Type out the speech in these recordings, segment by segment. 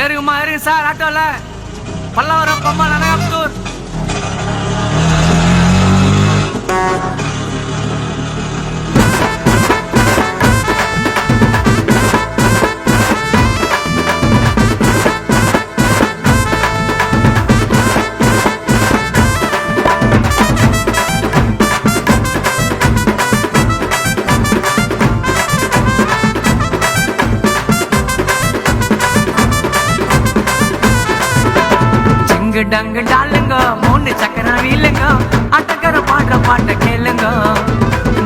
ஏறுங்கம்மா ஏறுங்க சார் ஆட்டோல பல்லாவரம் பம்மல் அனகாப்தூர். டங்கு டாலுங்க மூணு சக்கரம் வீலுங்க அட்டக்கர பாடுற பாட்ட கேளுங்க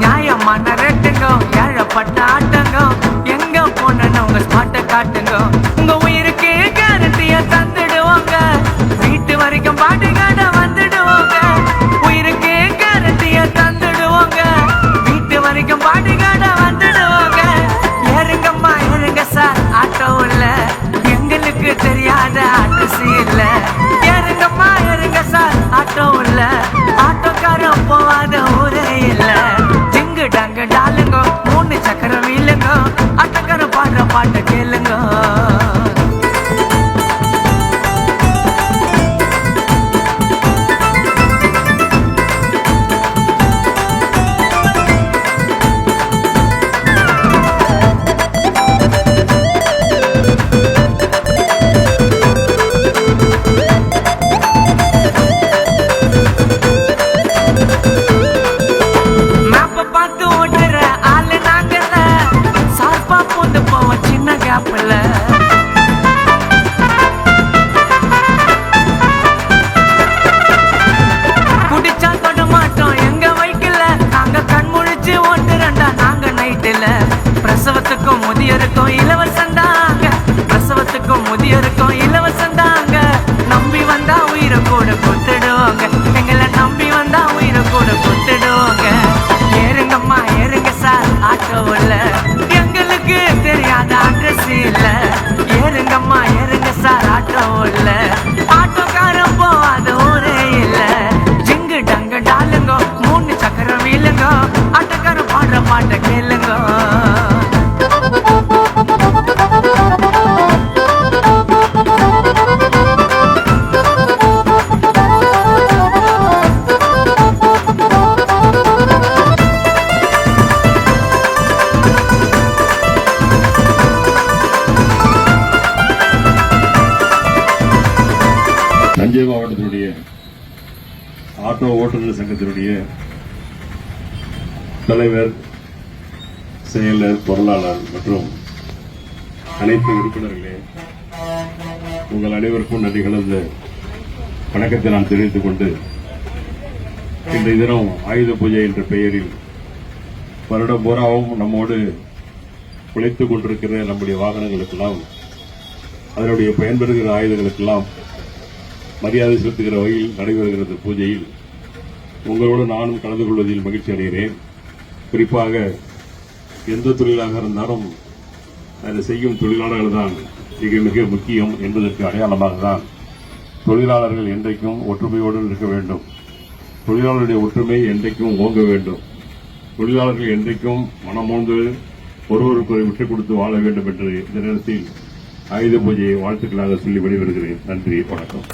நியாயமான ரேட்டுங்க ஏழப்பட்ட ஆட்டங்க எங்க போன உங்க ஸ்பாட்ட காட்டுங்க உங்க உயிருக்கு கேரண்டிய தந்துடுவாங்க வீட்டு வரைக்கும் பாட்டுக்காட வந்துடுவாங்க உயிருக்கு கேரண்டிய தந்துடுவாங்க வீட்டு வரைக்கும் பாட்டுக்காட வந்துடுவாங்க ஏறுங்கம்மா ஏறுங்க சார் ஆட்டோ இல்ல எங்களுக்கு தெரியாத அட்ரஸ் இல்ல ஏறுங்கம்மா ஏறுங்க சார் ஆட்டோ இல்ல ஆட்டோக்காரன் போவாத ஊரே இல்ல ஜிங்கு டங்கு டாலுங்க மூணு சக்கரம் வீலுங்க ஆட்டோக்காரன் பாடுற பாட்டை கேளுங்க. குடிச்சா தொட மாட்டோம் எங்க வைக்கல நாங்க கண் முழிச்சு ஓட்டுறண்டா நாங்க நைட்டுல பிரசவத்துக்கும் முதியோருக்கும் இலவசந்தாங்க பிரசவத்துக்கும் முதியோருக்கும் இலவசந்தாங்க நம்பி வந்தா உயிரை கூட கொடுத்துடுவாங்க எங்களை நம்பி வந்தா உயிரை கூட கொடுத்துடுவாங்க. ஏறுங்கம்மா ஏறுங்க சார் ஆட்டோ இல்ல எங்களுக்கு தெரியாத அட்ரஸ் இல்ல ஏறுங்கம்மா ஏறுங்க சார் ஆட்டோ இல்ல ஆட்டோக்காரன் போவாத ஊரே இல்ல ஜிங்கு டங்கு டாலுங்க மூணு சக்கரம் வீலுங்க ஆட்டோக்காரன் பாடுற பாட்டை கேளுங்க. தஞ்சை மாவட்டத்தினுடைய ஆட்டோ ஓட்டுநர் சங்கத்தினுடைய தலைவர், செயலர், பொருளாளர் மற்றும் அனைத்து உறுப்பினர்களே, உங்கள் அனைவருக்கும் நன்றி கலந்த வணக்கத்தை நான் தெரிவித்துக் கொண்டு இன்றைய தினம் ஆயுத பூஜை என்ற பெயரில் வருடம் பூராவும் நம்மோடு உழைத்துக் கொண்டிருக்கிற நம்முடைய வாகனங்களுக்கெல்லாம் அதனுடைய பயன்பெறுகிற ஆயுதங்களுக்கெல்லாம் மரியாதை செலுத்துகிற வகையில் நடைபெறுகிறது பூஜையில் உங்களோடு நானும் கலந்து கொள்வதில் மகிழ்ச்சி அடைகிறேன். குறிப்பாக எந்த தொழிலாக இருந்தாலும் அதை செய்யும் தொழிலாளர்கள் தான் மிக மிக முக்கியம் என்பதற்கு அடையாளமாக தான் தொழிலாளர்கள் என்றைக்கும் ஒற்றுமையோடு இருக்க வேண்டும். தொழிலாளர்களுடைய ஒற்றுமை என்றைக்கும் ஓங்க வேண்டும். தொழிலாளர்கள் என்றைக்கும் மனமோந்து ஒருவருக்கு விட்டுக் கொடுத்து வாழ வேண்டும் என்று இந்த நேரத்தில் ஆயுத பூஜையை வாழ்த்துக்களாக சொல்லி விடைபெறுகிறேன். நன்றி, வணக்கம்.